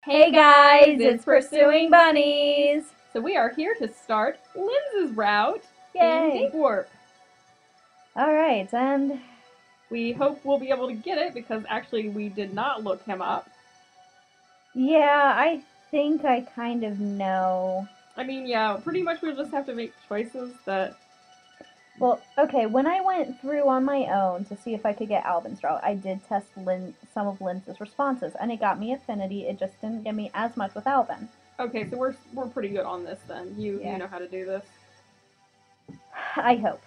Hey guys, it's Pursuing Bunnies! So we are here to start Linds's route in Yay! Date Warp. Alright, and We hope we'll be able to get it because actually we did not look him up. yeah, I think I kind of know. I mean, yeah, pretty much we'll just have to make choices that... Well, okay, when I went through on my own to see if I could get Alvin's route, I did test some of Linds's responses, and it got me affinity, it just didn't get me as much with Alvin. Okay, so we're pretty good on this then. You know how to do this. I hope.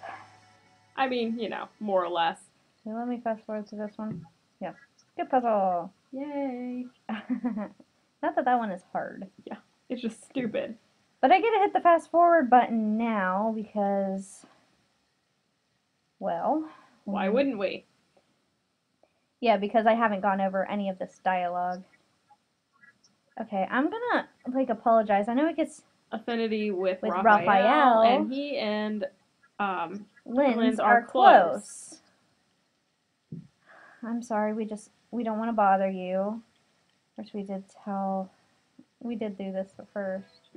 I mean, you know, more or less. So let me fast forward to this one. Yeah. Good puzzle! Yay! Not that that one is hard. Yeah, it's just stupid. But I get to hit the fast forward button now because, well... Why wouldn't we? Yeah, because I haven't gone over any of this dialogue. Okay, I'm gonna, apologize. I know it gets... Affinity with Raphael. And he and, Linds are close. I'm sorry, we don't want to bother you. Which we did do this first.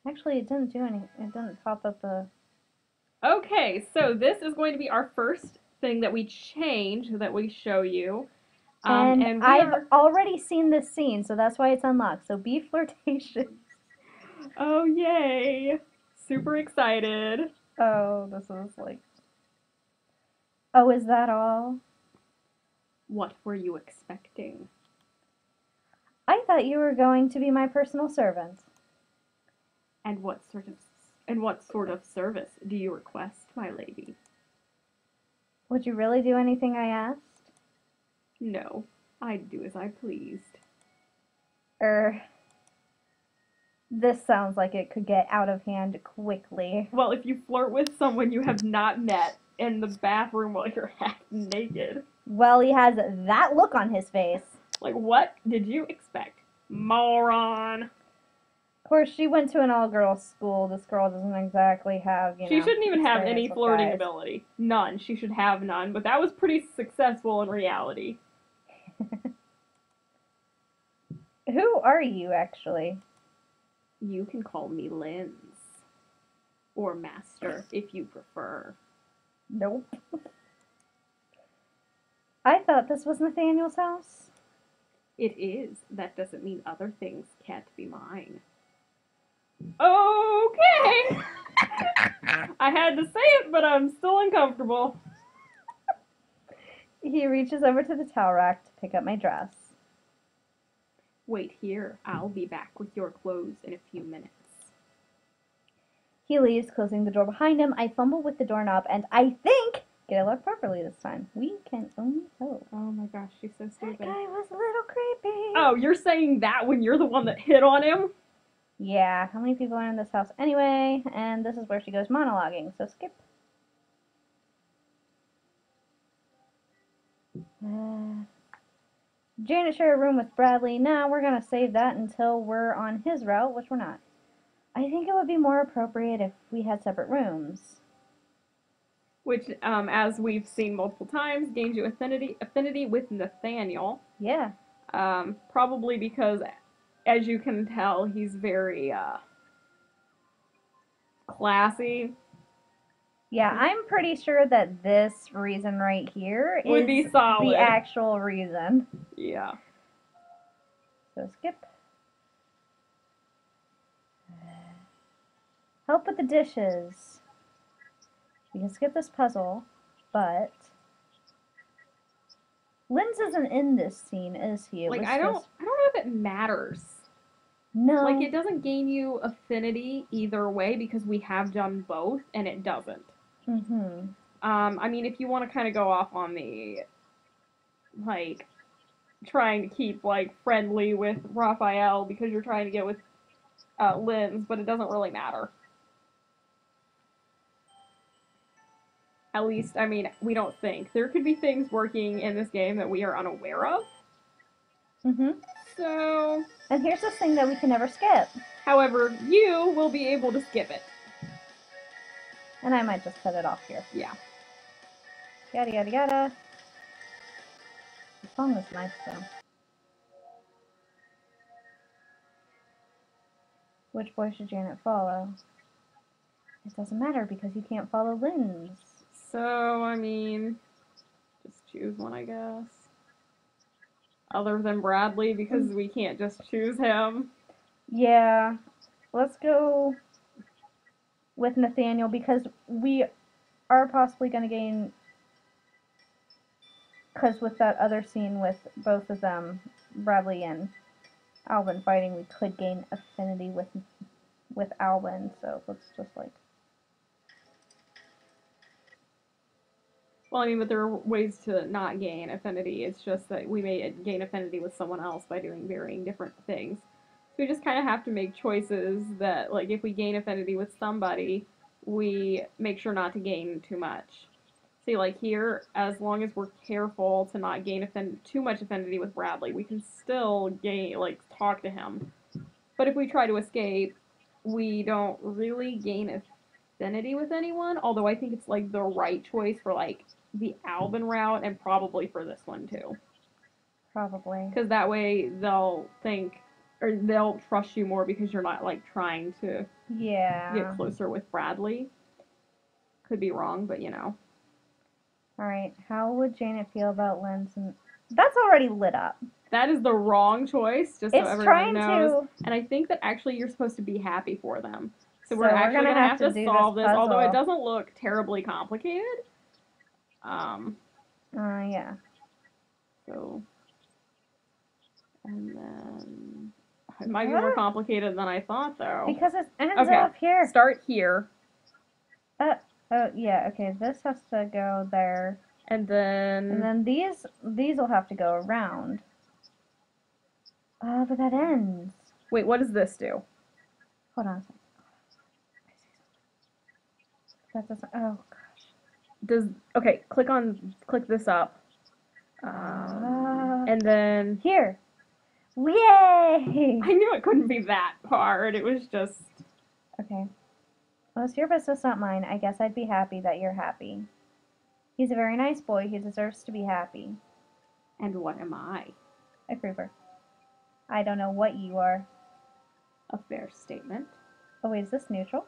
Actually, it didn't do anything. It didn't pop up the... Okay, so this is going to be our first thing that we change, that we show you. And I've already seen this scene, so that's why it's unlocked. So be flirtatious. Oh, yay. Super excited. Oh, this is like... Oh, is that all? What were you expecting? I thought you were going to be my personal servant. And what sort of service do you request, my lady? Would you really do anything I asked? No, I'd do as I pleased. This sounds like it could get out of hand quickly. Well, if you flirt with someone you have not met in the bathroom while you're half naked. Well, he has that look on his face. Like, what did you expect? Moron. Of course, she went to an all-girls school. This girl doesn't exactly have, She shouldn't even have any flirting ability. None. She should have none, but that was pretty successful in reality. Who are you, actually? You can call me Linds. Or Master, if you prefer. Nope. I thought this was Nathaniel's house. It is. That doesn't mean other things can't be mine. Okay! I had to say it, but I'm still uncomfortable. He reaches over to the towel rack to pick up my dress. Wait here. I'll be back with your clothes in a few minutes. He leaves, closing the door behind him. I fumble with the doorknob, and I think get it locked properly this time. We can only hope. Oh my gosh, she's so stupid. That guy was a little creepy. Oh, you're saying that when you're the one that hit on him? Yeah, how many people are in this house anyway? And this is where she goes monologuing, so skip. Janet shared a room with Bradley. Now we're gonna save that until we're on his route, which we're not. I think it would be more appropriate if we had separate rooms. Which, as we've seen multiple times, gains you affinity with Nathaniel. Yeah. Probably because, as you can tell, he's very, classy. Yeah, I'm pretty sure that this reason right here would be solid. The actual reason. Yeah. So skip. Help with the dishes. We can skip this puzzle, but Linds isn't in this scene, is he? Like, I don't know if it matters. No. Like, it doesn't gain you affinity either way because we have done both, and it doesn't. I mean, if you want to kind of go off on the, like, trying to keep, like, friendly with Raphael because you're trying to get with Linds, but it doesn't really matter. At least, I mean, we don't think. There could be things working in this game that we are unaware of. So... And here's this thing that we can never skip. However, you will be able to skip it. And I might just cut it off here. Yeah. Yada yada yada. The song is nice though. Which boy should Janet follow? It doesn't matter because you can't follow Linds. So, I mean, just choose one, I guess. Other than Bradley, because we can't just choose him. Yeah. Let's go with Nathaniel because we are possibly going to gain. Because with that other scene with both of them, Bradley and Alvin fighting, we could gain affinity with Alvin. So let's just like. Well, I mean, but there are ways to not gain affinity. It's just that we may gain affinity with someone else by doing varying different things. So we just kind of have to make choices that, like, if we gain affinity with somebody, we make sure not to gain too much. See, like here, as long as we're careful to not gain too much affinity with Bradley, we can still gain, like, talk to him. But if we try to escape, we don't really gain affinity with anyone. Although I think it's like the right choice for like the Alvin route and probably for this one too. Probably. Because that way they'll think or they'll trust you more because you're not like trying to get closer with Bradley. Could be wrong, but you know. Alright, how would Janet feel about Linds? And that's already lit up. That is the wrong choice, just so it's everyone knows. And I think that actually you're supposed to be happy for them. So we're actually going to have to solve this, although it doesn't look terribly complicated. Yeah. So, and then, it might be more complicated than I thought, though. Because it ends up here. Start here. Oh, yeah, okay, this has to go there. And then these will have to go around. But that ends. Wait, what does this do? Hold on a second. That doesn't, oh gosh. Okay, click this up. And then... Here. Yay! I knew it couldn't be that hard, it was just... Okay. Well, it's your business, not mine. I guess I'd be happy that you're happy. He's a very nice boy. He deserves to be happy. And what am I? A creeper. I don't know what you are. A fair statement. Oh, wait, is this neutral?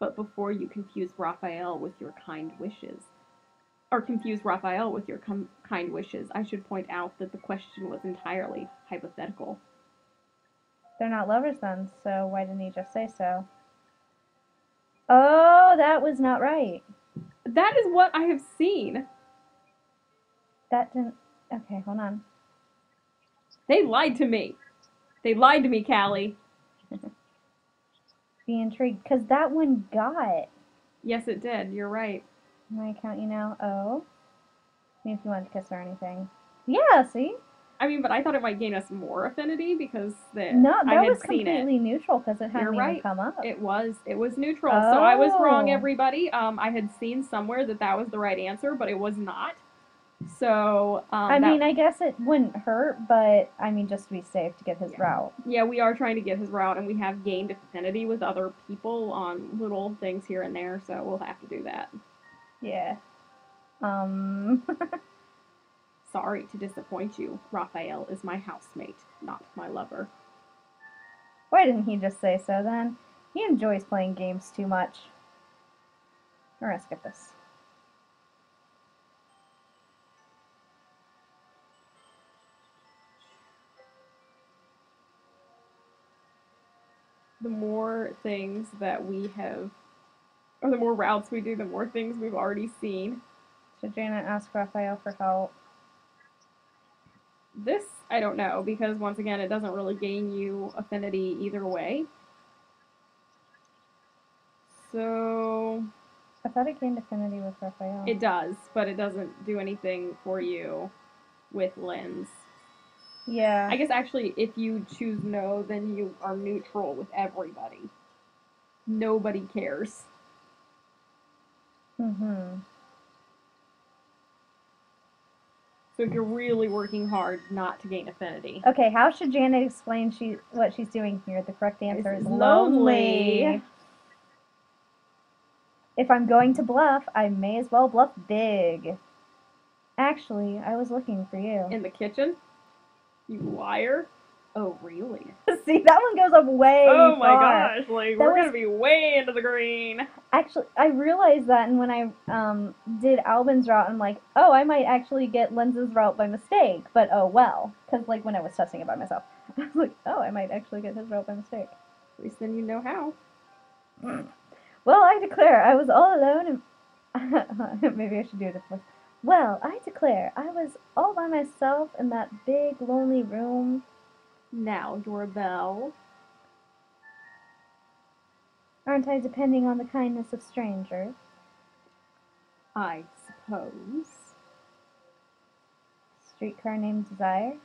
But before you confuse Raphael with your kind wishes, or confuse Raphael with your kind wishes, I should point out that the question was entirely hypothetical. They're not lovers then, so why didn't he just say so? Oh, that was not right. That is what I have seen. That didn't... Okay, hold on. They lied to me. They lied to me, Callie. Be intrigued, because that one got. Yes, it did. You're right. Can I count you now? Oh. Maybe if you wanted to kiss or anything. Yeah, see? I mean, but I thought it might gain us more affinity because I had was seen completely neutral because it hadn't even come up. It was neutral. So I was wrong, everybody. I had seen somewhere that was the right answer, but it was not. So, I mean, I guess it wouldn't hurt, but, I mean, just to be safe to get his route. Yeah, we are trying to get his route, and we have gained affinity with other people on little things here and there, so we'll have to do that. Yeah. Sorry to disappoint you. Raphael is my housemate, not my lover. Why didn't he just say so, then? He enjoys playing games too much. We're gonna skip this. The more things that we have, or the more routes we do, the more things we've already seen. Should Janet ask Raphael for help? This, I don't know, because once again, it doesn't really gain you affinity either way. So... I thought it gained affinity with Raphael. It does, but it doesn't do anything for you with Linds. Yeah. I guess actually, if you choose no, then you are neutral with everybody. Nobody cares. Mm-hmm. So if you're really working hard not to gain affinity. Okay, how should Janet explain what she's doing here? The correct answer is lonely. If I'm going to bluff, I may as well bluff big. Actually, I was looking for you. In the kitchen? You liar? Oh, really? See, that one goes up way Oh my far. gosh, like, That we're was gonna be way into the green. actually, I realized that, and when I did Albin's route, I'm like, oh, I might actually get Linds's route by mistake, but oh well, because like when I was testing it by myself, I was like, oh, I might actually get his route by mistake. At least then you know how. Well, I declare, I was all alone, and maybe I should do it this way. Well, I declare, I was all by myself in that big lonely room. Now, your bell. Aren't I depending on the kindness of strangers? I suppose. Streetcar named Desire?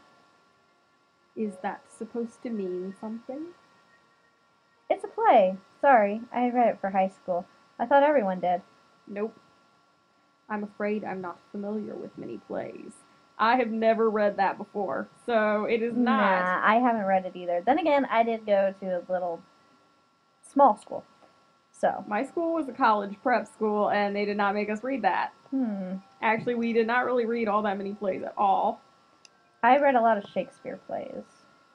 Is that supposed to mean something? It's a play. Sorry, I read it for high school. I thought everyone did. Nope. I'm afraid I'm not familiar with many plays. I have never read that before, so it is not. Nah, I haven't read it either. Then again, I did go to a little small school. So. My school was a college prep school, and they did not make us read that. Actually, we did not really read all that many plays at all. I read a lot of Shakespeare plays.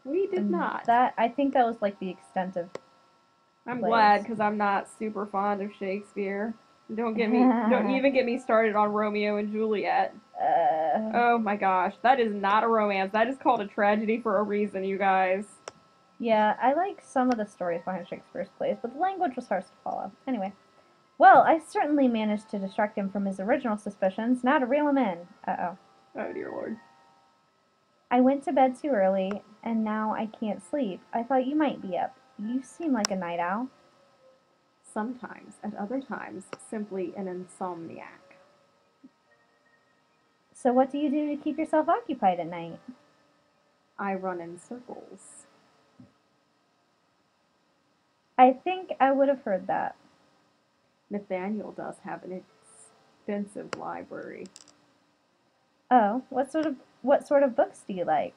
We did not. I think that was like the extent of. I'm glad, because I'm not super fond of Shakespeare. Don't even get me started on Romeo and Juliet. Oh my gosh, that is not a romance. That is called a tragedy for a reason, you guys. Yeah, I like some of the stories behind Shakespeare's plays, but the language was hard to follow. Anyway. Well, I certainly managed to distract him from his original suspicions, now to reel him in. Uh-oh. Oh, dear Lord. I went to bed too early, and now I can't sleep. I thought you might be up. You seem like a night owl. Sometimes, at other times, simply an insomniac. So what do you do to keep yourself occupied at night? I run in circles. I think I would have heard that. Nathaniel does have an extensive library. Oh, what sort of books do you like?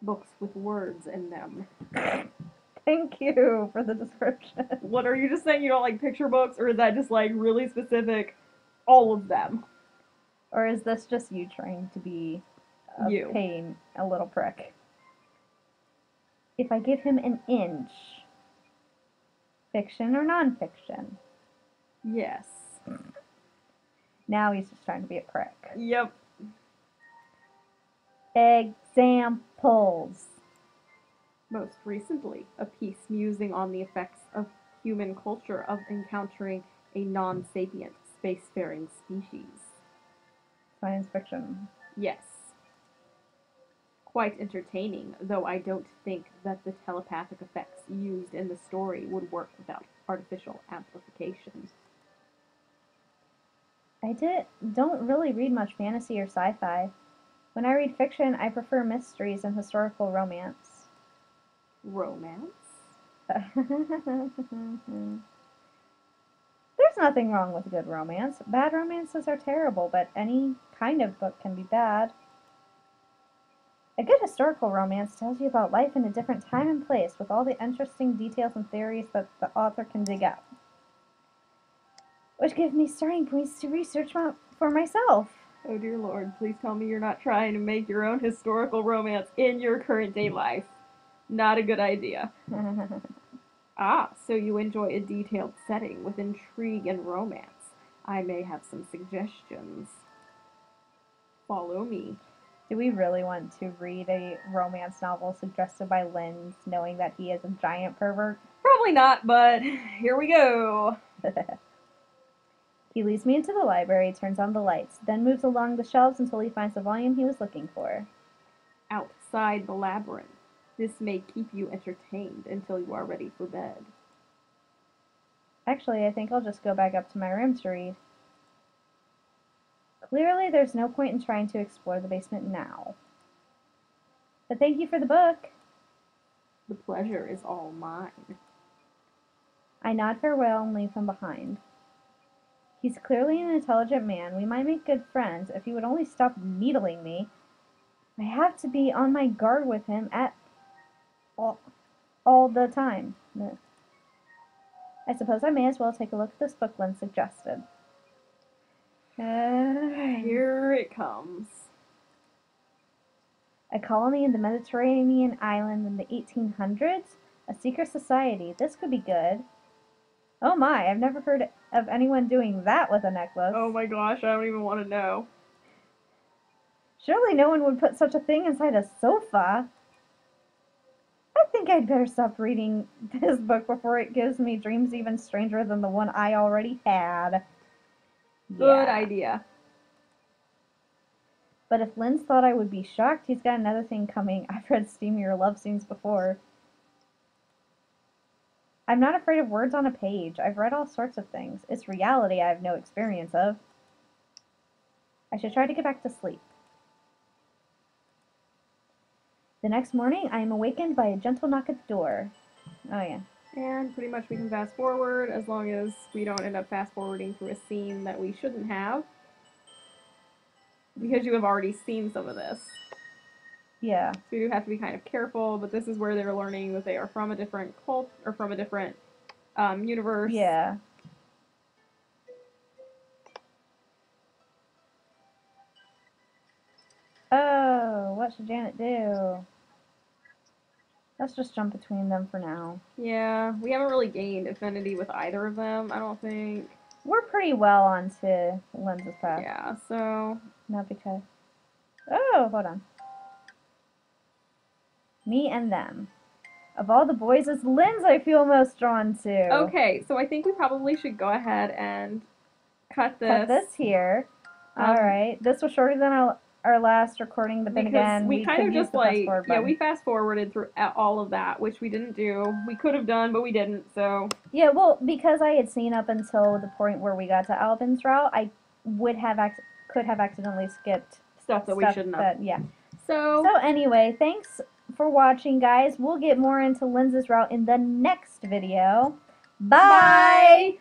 Books with words in them. Thank you for the description. What, are you just saying you don't like picture books, or is that just like really specific? All of them. Or is this just you trying to be a pain, a little prick? If I give him an inch, fiction or nonfiction? Yes. Now he's just trying to be a prick. Yep. Examples. Most recently, a piece musing on the effects of human culture of encountering a non-sapient spacefaring species. Science fiction. Yes. Quite entertaining, though I don't think that the telepathic effects used in the story would work without artificial amplification. Don't really read much fantasy or sci-fi. When I read fiction, I prefer mysteries and historical romance. Romance? There's nothing wrong with good romance. Bad romances are terrible, but any kind of book can be bad. A good historical romance tells you about life in a different time and place, with all the interesting details and theories that the author can dig up. Which gives me starting points to research for myself. Oh dear Lord, please tell me you're not trying to make your own historical romance in your current day life. Not a good idea. Ah, so you enjoy a detailed setting with intrigue and romance. I may have some suggestions. Follow me. Do we really want to read a romance novel suggested by Linds, knowing that he is a giant pervert? Probably not, but here we go. He leads me into the library, turns on the lights, then moves along the shelves until he finds the volume he was looking for. Outside the labyrinth. This may keep you entertained until you are ready for bed. Actually, I think I'll just go back up to my room to read. Clearly, there's no point in trying to explore the basement now. But thank you for the book. The pleasure is all mine. I nod farewell and leave him behind. He's clearly an intelligent man. We might make good friends if he would only stop needling me. I have to be on my guard with him at all the time. I suppose I may as well take a look at this book Lynn suggested. Here it comes. A colony in the Mediterranean island in the 1800s? A secret society. This could be good. Oh my, I've never heard of anyone doing that with a necklace. Oh my gosh, I don't even want to know. Surely no one would put such a thing inside a sofa. I think I'd better stop reading this book before it gives me dreams even stranger than the one I already had. Good idea. But if Linds thought I would be shocked, he's got another thing coming. I've read steamier love scenes before. I'm not afraid of words on a page. I've read all sorts of things. It's reality I have no experience of. I should try to get back to sleep. The next morning, I am awakened by a gentle knock at the door. Oh, yeah. And pretty much we can fast forward as long as we don't end up fast forwarding through a scene that we shouldn't have. Because you have already seen some of this. Yeah. So you do have to be kind of careful, but this is where they're learning that they are from a different cult, or from a different universe. Yeah. Oh, what should Janet do? Let's just jump between them for now. Yeah, we haven't really gained affinity with either of them, I don't think. We're pretty well onto Linds's path. Yeah, so... Not because... Oh, hold on. Me and them. Of all the boys, it's Linds I feel most drawn to. Okay, so I think we probably should go ahead and cut this. Cut this here. Alright. This was shorter than our last recording, but then again, we kind of just like, yeah, we fast forwarded through all of that, which we didn't do. We could have done, but we didn't, so. Yeah, well, because I had seen up until the point where we got to Albin's route, I could have accidentally skipped stuff that we shouldn't have. Yeah. So anyway, thanks for watching, guys. We'll get more into Linds's route in the next video. Bye!